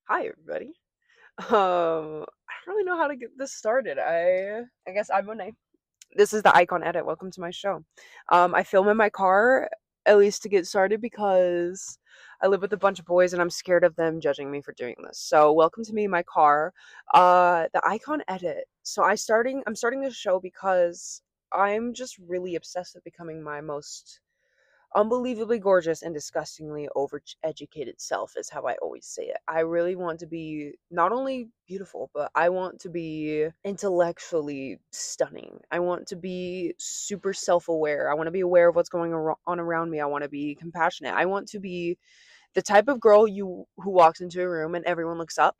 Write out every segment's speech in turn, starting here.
Hi, everybody. I don't really know how to get this started. I guess I'm Monet. This is the Icon Edit. Welcome to my show. I film in my car at least to get started because I live with a bunch of boys and I'm scared of them judging me for doing this. So welcome to me in my car. The Icon Edit. I'm starting this show because I'm just really obsessed with becoming my most unbelievably gorgeous and disgustingly overeducated self is how I always say it. I really want to be not only beautiful, but I want to be intellectually stunning. I want to be super self-aware. I want to be aware of what's going on around me. I want to be compassionate. I want to be the type of girl you who walks into a room and everyone looks up,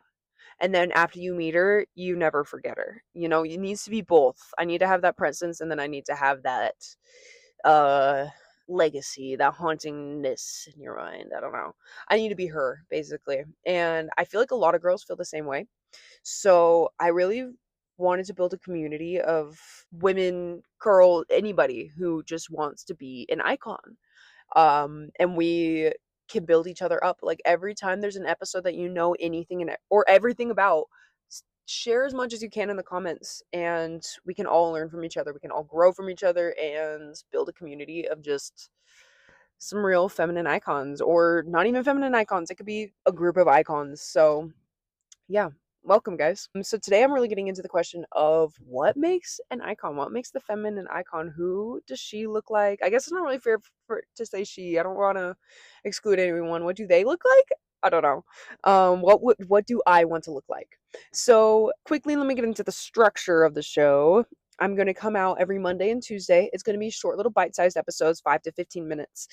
and then after you meet her, you never forget her. You know, it needs to be both. I need to have that presence, and then I need to have that uh legacy, that hauntingness in your mind. I don't know. I need to be her, basically. And I feel like a lot of girls feel the same way. So I really wanted to build a community of women, girl, anybody who just wants to be an icon. And we can build each other up. Like every time there's an episode that you know anything or everything about, share as much as you can in the comments, and we can all learn from each other. We can all grow from each other and build a community of just some real feminine icons, or not even feminine icons. It could be a group of icons. So yeah, welcome, guys. So today I'm really getting into the question of what makes an icon. What makes the feminine icon? Who does she look like? I guess it's not really fair to say she. I don't want to exclude anyone. What do they look like? I don't know. What do I want to look like? So quickly, let me get into the structure of the show. I'm going to come out every Monday and Tuesday. It's going to be short little bite-sized episodes, 5 to 15 minutes.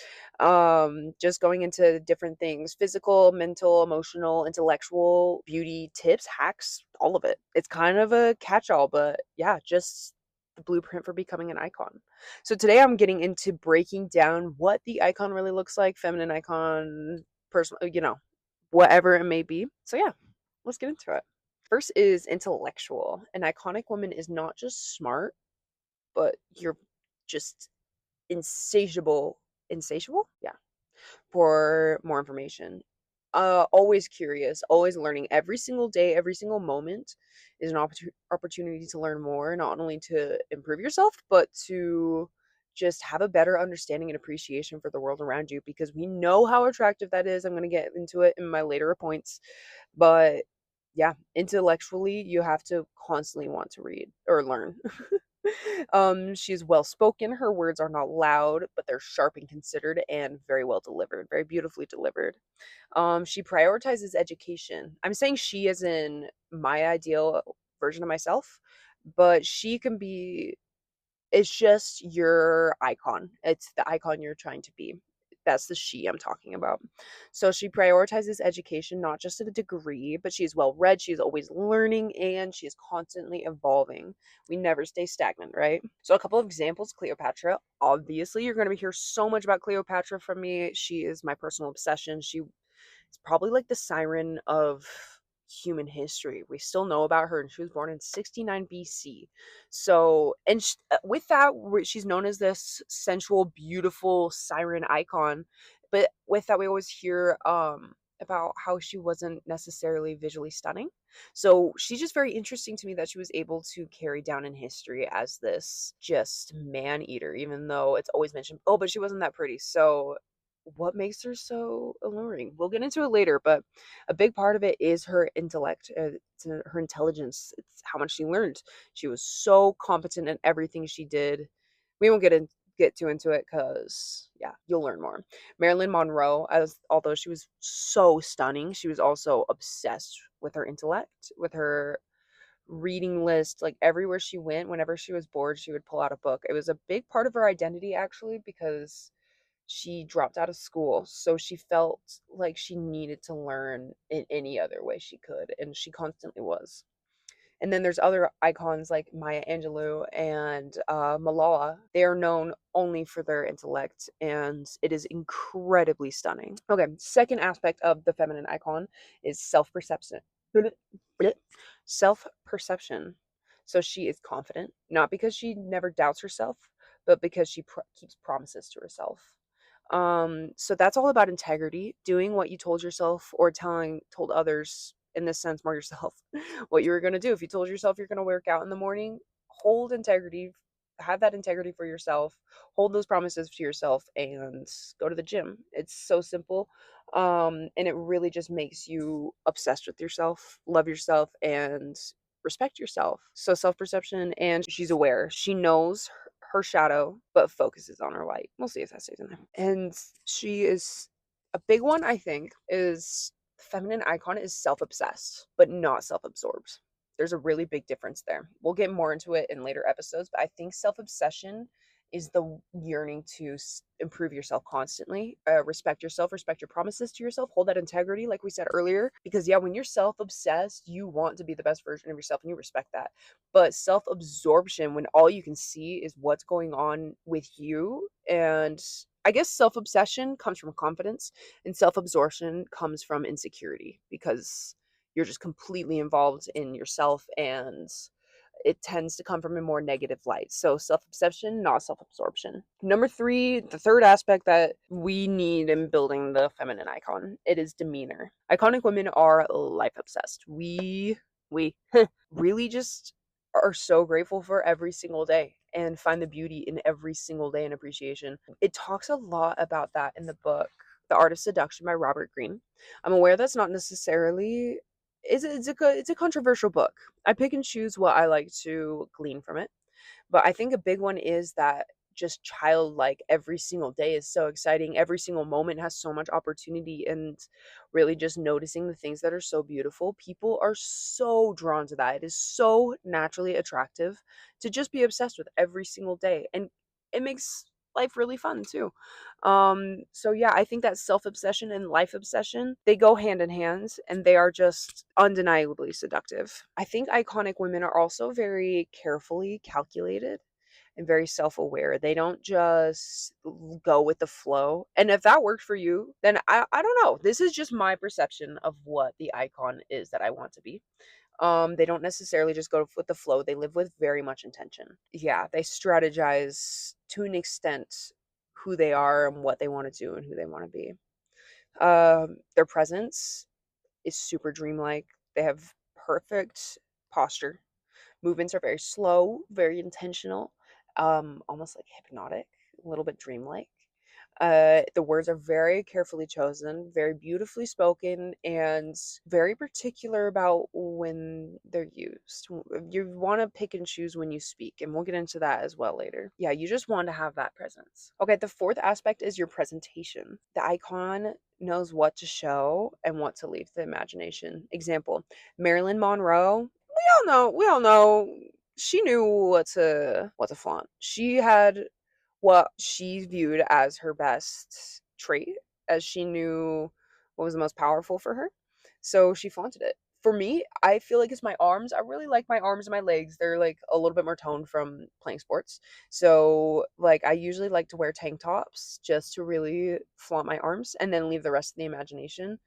Just going into different things: physical, mental, emotional, intellectual, beauty tips, hacks, all of it. It's kind of a catch-all, but yeah, just the blueprint for becoming an icon. So today I'm getting into breaking down what the icon really looks like: feminine icon, personal, whatever it may be. So yeah, let's get into it. First is intellectual. An iconic woman is not just smart, but you're just insatiable, yeah, for more information. Always curious, always learning. Every single day, every single moment is an opportunity to learn more, not only to improve yourself, but to just have a better understanding and appreciation for the world around you, because we know how attractive that is. I'm going to get into it in my later points, but yeah, intellectually, you have to constantly want to read or learn. She's well spoken. Her words are not loud, but they're sharp and considered and very well delivered, very beautifully delivered. She prioritizes education. I'm saying she as in my ideal version of myself, but she can be, it's just your icon. It's the icon you're trying to be. That's the she I'm talking about. So she prioritizes education, not just a degree, but she's well read. She's always learning and she is constantly evolving. We never stay stagnant, right? So, a couple of examples: Cleopatra. Obviously, you're going to hear so much about Cleopatra from me. She is my personal obsession. She is probably like the siren of human history. We still know about her, and she was born in 69 BC. So, and with that, she's known as this sensual, beautiful siren icon. But with that, we always hear about how she wasn't necessarily visually stunning. So she's just very interesting to me that she was able to carry down in history as this just man eater, even though it's always mentioned, oh, but she wasn't that pretty. So what makes her so alluring? We'll get into it later, but a big part of it is her intellect. It's her intelligence. It's how much she learned. She was so competent in everything she did. We won't get too into it because yeah, you'll learn more. Marilyn Monroe, as although she was so stunning, she was also obsessed with her intellect, with her reading list. Like everywhere she went, whenever she was bored, she would pull out a book. It was a big part of her identity, actually, because she dropped out of school, so she felt like she needed to learn in any other way she could, and she constantly was. And then there's other icons like Maya Angelou and Malala. They are known only for their intellect, and it is incredibly stunning. Okay, second aspect of the feminine icon is self-perception. Self-perception. So she is confident, not because she never doubts herself, but because she keeps promises to herself. So that's all about integrity, doing what you told yourself or told others in this sense, more yourself, what you were going to do. If you told yourself you're going to work out in the morning, hold integrity, have that integrity for yourself, hold those promises to yourself, and go to the gym. It's so simple. And it really just makes you obsessed with yourself, love yourself, and respect yourself. So self perception, and she's aware. She knows her shadow, but focuses on her light. We'll see if that stays in there. And she is a big one, I think, is feminine icon is self obsessed, but not self absorbed. There's a really big difference there. We'll get more into it in later episodes, but I think self obsession is the yearning to improve yourself constantly, respect yourself, respect your promises to yourself, hold that integrity, like we said earlier. Because, yeah, when you're self obsessed, you want to be the best version of yourself and you respect that. But self absorption, when all you can see is what's going on with you, and I guess self obsession comes from confidence, and self absorption comes from insecurity because you're just completely involved in yourself, and it tends to come from a more negative light. So self-obsession, not self-absorption. Number 3, the third aspect that we need in building the feminine icon, it is demeanor. Iconic women are life obsessed. We really just are so grateful for every single day and find the beauty in every single day and appreciation. It talks a lot about that in the book The Art of Seduction by Robert Greene. I'm aware that's not necessarily it's a controversial book. I pick and choose what I like to glean from it. But I think a big one is that just childlike every single day is so exciting. Every single moment has so much opportunity, and really just noticing the things that are so beautiful. People are so drawn to that. It is so naturally attractive to just be obsessed with every single day. And it makes life really fun too. So yeah, I think that self-obsession and life obsession, they go hand in hand, and they are just undeniably seductive. I think iconic women are also very carefully calculated and very self-aware. They don't just go with the flow. And if that worked for you, then I don't know. This is just my perception of what the icon is that I want to be. They don't necessarily just go with the flow. They live with very much intention. Yeah, they strategize to an extent who they are and what they want to do and who they want to be. Their presence is super dreamlike. They have perfect posture. Movements are very slow, very intentional, almost like hypnotic, a little bit dreamlike. The words are very carefully chosen, very beautifully spoken, and very particular about when they're used. You want to pick and choose when you speak, and we'll get into that as well later. Yeah, you just want to have that presence. Okay, the fourth aspect is your presentation. The icon knows what to show and what to leave to the imagination. Example, Marilyn Monroe. We all know she knew what to flaunt. She had what she viewed as her best trait, as she knew what was the most powerful for her. So she flaunted it. For me, I feel like it's my arms. I really like my arms and my legs. They're like a little bit more toned from playing sports. So like I usually like to wear tank tops just to really flaunt my arms and then leave the rest of the imagination,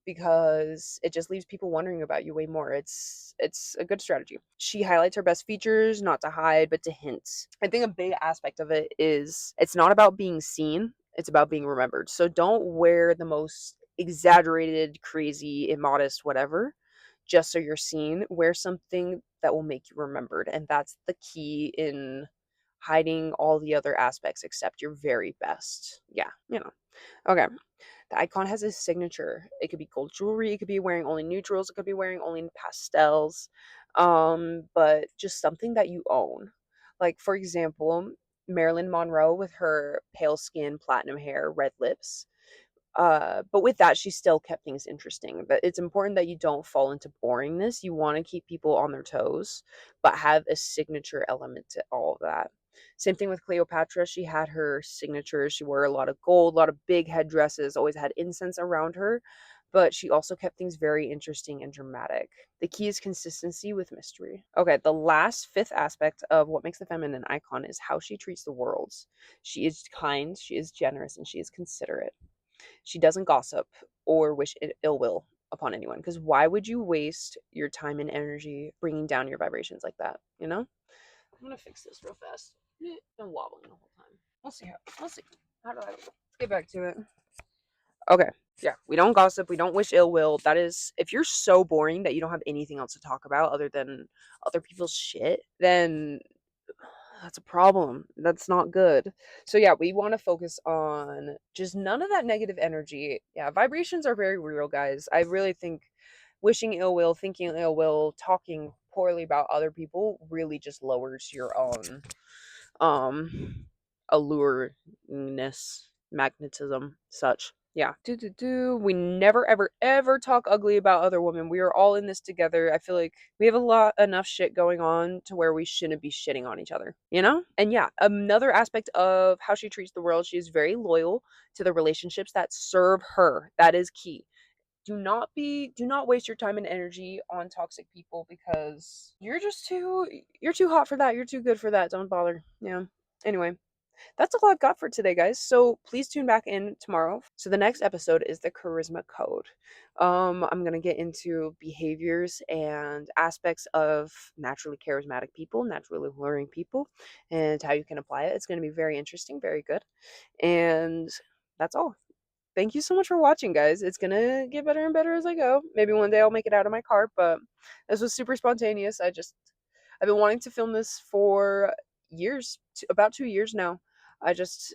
because it just leaves people wondering about you way more. It's a good strategy. She highlights her best features, not to hide, but to hint. I think a big aspect of it is it's not about being seen, it's about being remembered. So don't wear the most exaggerated, crazy, immodest, whatever, just so you're seen. Wear something that will make you remembered. And that's the key in hiding all the other aspects except your very best. Yeah, Okay. The icon has a signature. It could be gold jewelry, it could be wearing only neutrals, it could be wearing only pastels, but just something that you own. Like, for example, Marilyn Monroe with her pale skin, platinum hair, red lips. But with that, she still kept things interesting. But it's important that you don't fall into boringness. You want to keep people on their toes, but have a signature element to all of that. Same thing with Cleopatra. She had her signatures. She wore a lot of gold, a lot of big headdresses, always had incense around her, but she also kept things very interesting and dramatic. The key is consistency with mystery. Okay, the last fifth aspect of what makes the feminine icon is how she treats the world. She is kind, she is generous, and she is considerate. She doesn't gossip or wish ill will upon anyone, because why would you waste your time and energy bringing down your vibrations like that, you know? I'm gonna fix this real fast. Been wobbling the whole time. We'll see. How do I? Let's get back to it. Okay. Yeah, we don't gossip, we don't wish ill will. That is, if you're so boring that you don't have anything else to talk about other than other people's shit, then that's a problem. That's not good. So yeah, we want to focus on just none of that negative energy. Yeah, vibrations are very real, guys. I really think wishing ill will, thinking ill will, talking poorly about other people really just lowers your own allureness, magnetism, such. Yeah. We never ever talk ugly about other women. We are all in this together. I feel like we have a lot enough shit going on to where we shouldn't be shitting on each other, you know? And yeah, another aspect of how she treats the world, she is very loyal to the relationships that serve her. That is key. Do not waste your time and energy on toxic people because you're too hot for that. You're too good for that. Don't bother. Yeah. Anyway, that's all I've got for today, guys. So please tune back in tomorrow. So the next episode is the charisma code. I'm gonna get into behaviors and aspects of naturally charismatic people, naturally alluring people, and how you can apply it. It's gonna be very interesting, very good. And that's all. Thank you so much for watching, guys. It's gonna get better and better as I go. Maybe one day I'll make it out of my car, but this was super spontaneous. I've been wanting to film this for years, about 2 years now. I just,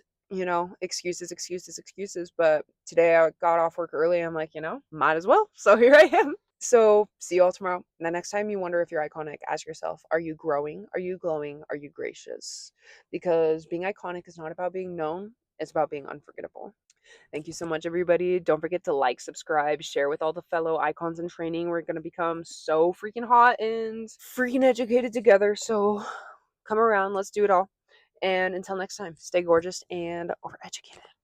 excuses, excuses, excuses. But today I got off work early. I'm like, might as well. So here I am. So see you all tomorrow. And the next time you wonder if you're iconic, ask yourself, are you growing? Are you glowing? Are you gracious? Because being iconic is not about being known. It's about being unforgettable. Thank you so much, everybody. Don't forget to like, subscribe, share with all the fellow icons in training. We're going to become so freaking hot and freaking educated together. So come around. Let's do it all. And until next time, stay gorgeous and overeducated.